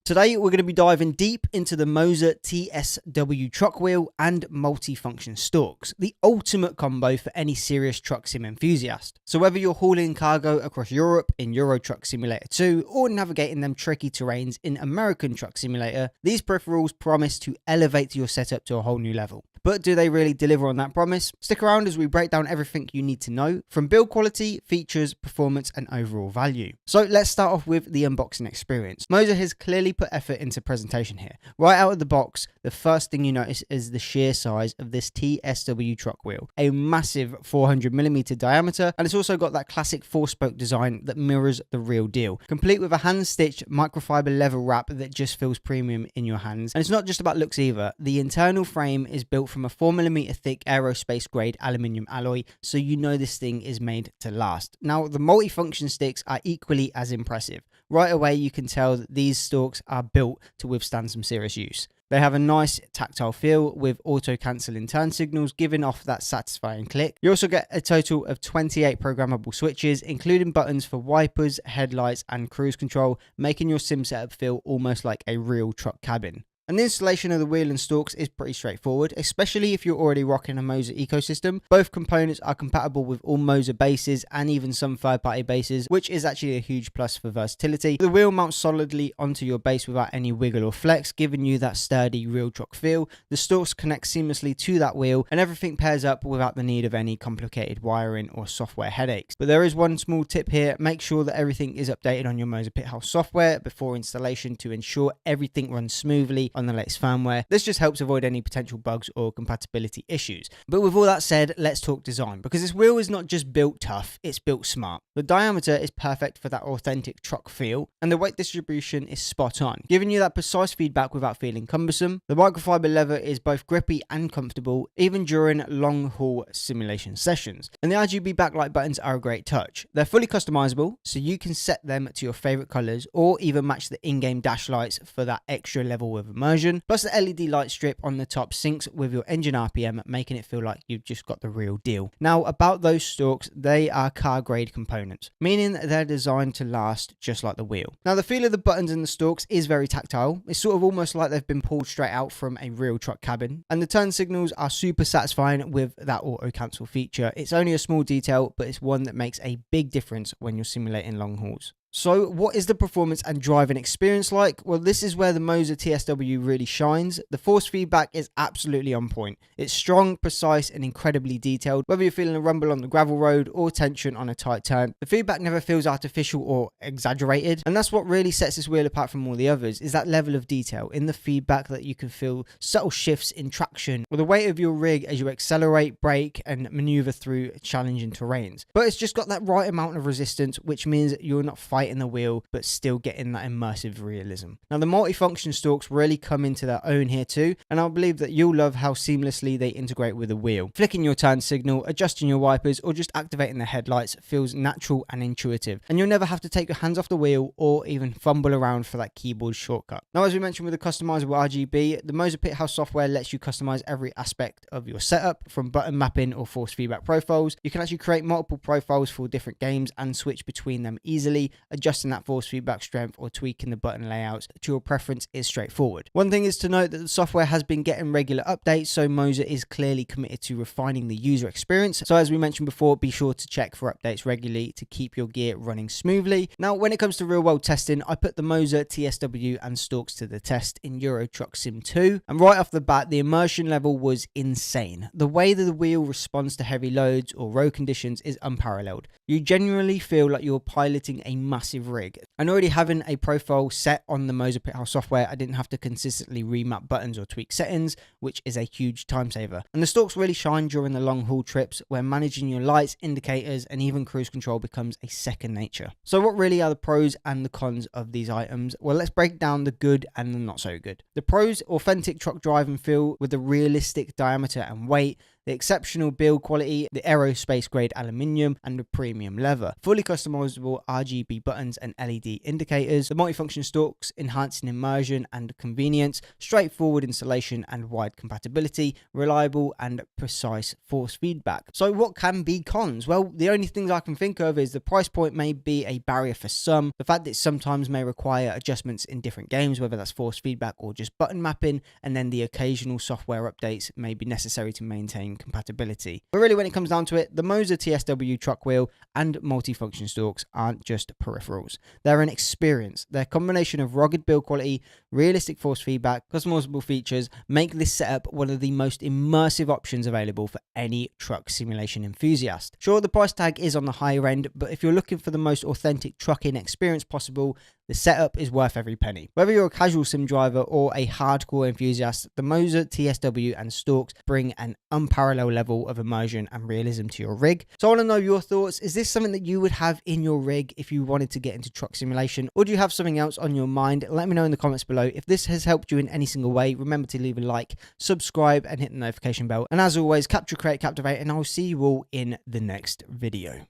Today, we're going to be diving deep into the MOZA TSW Truck wheel and multifunction stalks, the ultimate combo for any serious truck sim enthusiast. So whether you're hauling cargo across Europe in Euro Truck Simulator 2 or navigating them tricky terrains in American Truck Simulator, these peripherals promise to elevate your setup to a whole new level. But do they really deliver on that promise? Stick around as we break down everything you need to know, from build quality, features, performance, and overall value. So let's start off with the unboxing experience. MOZA has clearly put effort into presentation here. Right out of the box, the first thing you notice is the sheer size of this TSW truck wheel. A massive 400mm diameter, and it's also got that classic 4-spoke design that mirrors the real deal, complete with a hand-stitched microfiber leather wrap that just feels premium in your hands. And it's not just about looks either. The internal frame is built from a 4mm thick aerospace grade aluminium alloy, so you know this thing is made to last. Now, the multifunction sticks are equally as impressive. Right away, you can tell that these stalks are built to withstand some serious use. They have a nice tactile feel with auto-cancelling turn signals giving off that satisfying click. You also get a total of 28 programmable switches, including buttons for wipers, headlights, and cruise control, making your sim setup feel almost like a real truck cabin. And the installation of the wheel and stalks is pretty straightforward, especially if you're already rocking a MOZA ecosystem. Both components are compatible with all MOZA bases and even some third-party bases, which is actually a huge plus for versatility. The wheel mounts solidly onto your base without any wiggle or flex, giving you that sturdy real truck feel. The stalks connect seamlessly to that wheel, and everything pairs up without the need of any complicated wiring or software headaches. But there is one small tip here: make sure that everything is updated on your MOZA Pit House software before installation to ensure everything runs smoothly on the latest firmware. This just helps avoid any potential bugs or compatibility issues. But with all that said, let's talk design, because this wheel is not just built tough, it's built smart. The diameter is perfect for that authentic truck feel, and the weight distribution is spot on, giving you that precise feedback without feeling cumbersome. The microfiber leather is both grippy and comfortable, even during long haul simulation sessions. And the RGB backlight buttons are a great touch. They're fully customizable, so you can set them to your favorite colors or even match the in-game dash lights for that extra level of immersion. Plus, the LED light strip on the top syncs with your engine RPM, making it feel like you've just got the real deal. Now, about those stalks, they are car grade components, meaning they're designed to last just like the wheel. Now, the feel of the buttons in the stalks is very tactile. It's sort of almost like they've been pulled straight out from a real truck cabin. And the turn signals are super satisfying with that auto cancel feature. It's only a small detail, but it's one that makes a big difference when you're simulating long hauls. So what is the performance and driving experience like? Well, this is where the MOZA TSW really shines. The force feedback is absolutely on point. It's strong, precise, and incredibly detailed. Whether you're feeling a rumble on the gravel road or tension on a tight turn, the feedback never feels artificial or exaggerated. And that's what really sets this wheel apart from all the others, is that level of detail in the feedback that you can feel subtle shifts in traction or the weight of your rig as you accelerate, brake, and maneuver through challenging terrains. But it's just got that right amount of resistance, which means you're not fighting in the wheel but still getting that immersive realism. Now, the multifunction stalks really come into their own here too, and I believe that you'll love how seamlessly they integrate with the wheel. Flicking your turn signal, adjusting your wipers, or just activating the headlights feels natural and intuitive, and you'll never have to take your hands off the wheel or even fumble around for that keyboard shortcut. Now, as we mentioned with the customizable RGB, the MOZA Pit House software lets you customize every aspect of your setup, from button mapping or force feedback profiles. You can actually create multiple profiles for different games and switch between them easily. Adjusting that force feedback strength or tweaking the button layouts to your preference is straightforward. One thing is to note that the software has been getting regular updates, so MOZA is clearly committed to refining the user experience. So as we mentioned before, be sure to check for updates regularly to keep your gear running smoothly. Now, when it comes to real world testing, I put the MOZA TSW and stalks to the test in Euro Truck Sim 2, and right off the bat, the immersion level was insane. The way that the wheel responds to heavy loads or road conditions is unparalleled. You genuinely feel like you're piloting a massive rig. And already having a profile set on the MOZA Pit House software, I didn't have to consistently remap buttons or tweak settings, which is a huge time saver. And the stalks really shine during the long haul trips, where managing your lights, indicators, and even cruise control becomes a second nature. So what really are the pros and the cons of these items? Well, let's break down the good and the not so good. The pros: authentic truck drive and feel with the realistic diameter and weight. the exceptional build quality, the aerospace grade aluminium, and the premium leather. Fully customizable RGB buttons and LED indicators, the multifunction stalks enhancing immersion and convenience, straightforward installation and wide compatibility, reliable and precise force feedback. So what can be cons? Well, the only things I can think of is the price point may be a barrier for some, the fact that sometimes may require adjustments in different games, whether that's force feedback or just button mapping, and then the occasional software updates may be necessary to maintain compatibility. But really, when it comes down to it, the MOZA TSW truck wheel and multifunction stalks aren't just peripherals. They're an experience. Their combination of rugged build quality, realistic force feedback, customizable features make this setup one of the most immersive options available for any truck simulation enthusiast. Sure, the price tag is on the higher end, but if you're looking for the most authentic trucking experience possible, the setup is worth every penny. Whether you're a casual sim driver or a hardcore enthusiast, the MOZA TSW and stalks bring an unparalleled level of immersion and realism to your rig. So I want to know your thoughts. Is this something that you would have in your rig if you wanted to get into truck simulation, or do you have something else on your mind? Let me know in the comments below. If this has helped you in any single way, remember to leave a like, subscribe, and hit the notification bell. And as always, capture, create, captivate, and I'll see you all in the next video.